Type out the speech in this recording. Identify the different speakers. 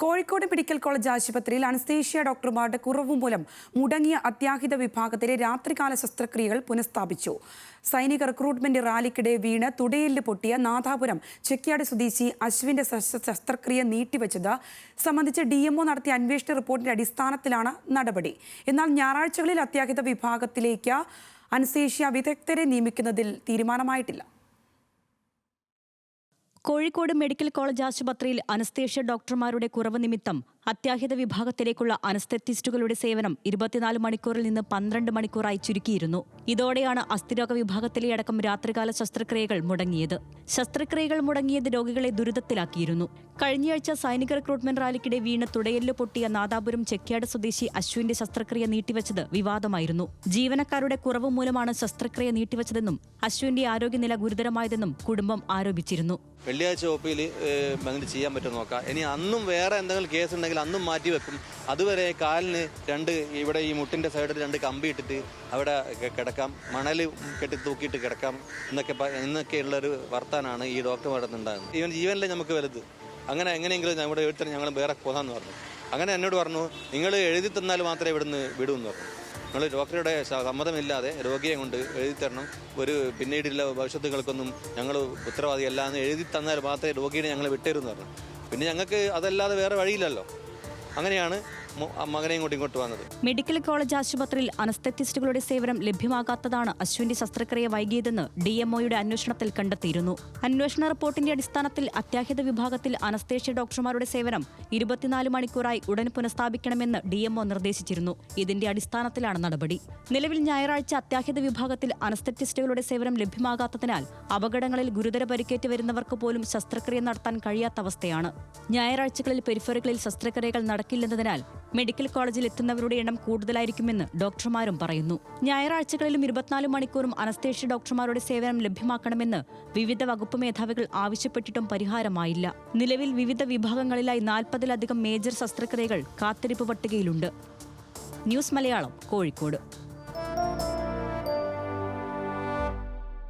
Speaker 1: Kozhikode medical college ആശുപത്രിയിൽ anaesthesia ഡോക്ടർമാരുടെ കുറവ് മൂലം മുടങ്ങിയ അത്യാഹിത വിഭാഗത്തിലെ രാത്രികാല ശസ്ത്രക്രിയകൾ പുനഃസ്ഥാപിച്ചു. സൈനിക റിക്രൂട്ട്മെന്റ് റാലിക്കിടെ വീണ് തുടയെല്ല് പൊട്ടിയ നാദാപുരം ചെക്യാട് സ്വദേശി അശ്വിന്റെ ശസ്ത്രക്രിയ നീട്ടിവെച്ചത് സംബന്ധിച്ച് DMO നടത്തിയ അന്വേഷണ റിപ്പോർട്ടിന്റെ അടിസ്ഥാനത്തിലാണ് നടപടി. എന്നാൽ ഞായറാഴ്ചകളിൽ അത്യാഹിത വിഭാഗത്തിലേക്ക് അനസ്തേഷ്യ വിദഗ്ധരെ നിയമിക്കുന്നതിൽ തീരുമാനമായിട്ടില്ല.
Speaker 2: കോഴിക്കോട് മെഡിക്കൽ കോളേജ് ആശുപത്രിയിൽ അനസ്തേഷ്യ ഡോക്ടർമാരുടെ കുറവ് നിമിത്തം അത്യാഹിത വിഭാഗത്തിലേക്കുള്ള അനസ്തെറ്റിസ്റ്റുകളുടെ സേവനം 24 മണിക്കൂറിൽ നിന്ന് 12 മണിക്കൂറായി ചുരുക്കിയിരുന്നു. ഇതോടെയാണ് അസ്ഥിരോഗ വിഭാഗത്തിലെ അടക്കം രാത്രികാല ശസ്ത്രക്രിയകൾ മുടങ്ങിയത്. ശസ്ത്രക്രിയകൾ മുടങ്ങിയത് രോഗികളെ ദുരിതത്തിലാക്കിയിരുന്നു. കഴിഞ്ഞയാഴ്ച സൈനിക റിക്രൂട്ട്മെന്റ് റാലിക്കിടെ വീണ് തുടയെല്ല് പൊട്ടിയ നാദാപുരം ചെക്യാട് സ്വദേശി അശ്വിന്റെ ശസ്ത്രക്രിയ നീട്ടിവെച്ചത് വിവാദമായിരുന്നു. ജീവനക്കാരുടെ കുറവ് മൂലമാണ് ശസ്ത്രക്രിയ നീട്ടിവെച്ചതെന്നും അശ്വിന്റെ ആരോഗ്യനില ഗുരുതരമായതെന്നും കുടുംബം ആരോപിച്ചിരുന്നു.
Speaker 3: വെള്ളിയാഴ്ച OPയിൽ ചെയ്യാൻ പറ്റും നോക്കാം. ഇനി അന്നും വേറെ എന്തെങ്കിലും കേസ് ഉണ്ടെങ്കിൽ അന്നും മാറ്റി വെക്കും. അതുവരെ കാലിന് ഇവിടെ ഈ മുട്ടിൻ്റെ സൈഡിൽ 2 കമ്പി ഇട്ടിട്ട് അവിടെ കിടക്കാം, മണൽ കെട്ടി തൂക്കിയിട്ട് കിടക്കാം എന്നൊക്കെയുള്ളൊരു വർത്താനാണ് ഈ ഡോക്ടർമാരുടെ ഉണ്ടാകുന്നത്. ഈവൻ ജീവനിലെ നമുക്ക് വലുത്. അങ്ങനെ എങ്ങനെയെങ്കിലും നമ്മുടെ എഴുത്തന്നെ ഞങ്ങൾ വേറെ പോകാമെന്ന് പറഞ്ഞു. അങ്ങനെ എന്നോട് പറഞ്ഞു, നിങ്ങൾ എഴുതി തന്നാൽ മാത്രമേ ഇവിടുന്ന് വിടുമെന്ന് പറഞ്ഞു. നിങ്ങൾ ഡോക്ടറുടെ സമ്മതമില്ലാതെ രോഗിയെ കൊണ്ട് എഴുതി തരണം, പിന്നീടുള്ള ഭവിഷ്യത്തുകൾക്കൊന്നും ഞങ്ങൾ ഉത്തരവാദിയല്ല എന്ന് എഴുതി തന്നാൽ മാത്രമേ രോഗിയെ ഞങ്ങൾ വിട്ടേരുമെന്ന് പറഞ്ഞു. പിന്നെ ഞങ്ങൾക്ക് അതല്ലാതെ വേറെ വഴിയില്ലല്ലോ. അങ്ങനെയാണ് മകനെ ഇങ്ങോട്ട് വന്നത്.
Speaker 2: മെഡിക്കൽ കോളേജ് ആശുപത്രിയിൽ അനസ്തെറ്റിസ്റ്റുകളുടെ സേവനം ലഭ്യമാകാത്തതാണ് അശ്വിന്റെ ശസ്ത്രക്രിയ വൈകിയതെന്ന് DMOയുടെ അന്വേഷണത്തിൽ കണ്ടെത്തിയിരുന്നു. അന്വേഷണ റിപ്പോർട്ടിന്റെ അടിസ്ഥാനത്തിൽ അത്യാഹിത വിഭാഗത്തിൽ അനസ്തേഷ്യ ഡോക്ടർമാരുടെ സേവനം 24 മണിക്കൂറായി ഉടൻ പുനഃസ്ഥാപിക്കണമെന്ന് DMO നിർദ്ദേശിച്ചിരുന്നു. ഇതിന്റെ അടിസ്ഥാനത്തിലാണ് നടപടി. നിലവിൽ ഞായറാഴ്ച അത്യാഹിത വിഭാഗത്തിൽ അനസ്തെറ്റിസ്റ്റുകളുടെ സേവനം ലഭ്യമാകാത്തതിനാൽ അപകടങ്ങളിൽ ഗുരുതര പരിക്കേറ്റ് വരുന്നവർക്ക് പോലും ശസ്ത്രക്രിയ നടത്താൻ കഴിയാത്ത അവസ്ഥയാണ്. ഞായറാഴ്ചകളിൽ പെരിഫറികളിൽ ശസ്ത്രക്രിയകൾ നടക്കില്ലെന്നതിനാൽ മെഡിക്കൽ കോളേജിൽ എത്തുന്നവരുടെ എണ്ണം കൂടുതലായിരിക്കുമെന്ന് ഡോക്ടർമാരും പറയുന്നു. ഞായറാഴ്ചകളിലും 24 മണിക്കൂറും അനസ്തേഷ്യ ഡോക്ടർമാരുടെ സേവനം ലഭ്യമാക്കണമെന്ന് വിവിധ വകുപ്പ് മേധാവികൾ ആവശ്യപ്പെട്ടിട്ടും പരിഹാരമായില്ല. നിലവിൽ വിവിധ വിഭാഗങ്ങളിലായി 40-ലധികം മേജർ ശസ്ത്രക്രിയകൾ കാത്തിരിപ്പ് പട്ടികയിലുണ്ട്. ന്യൂസ് മലയാളം, കോഴിക്കോട്.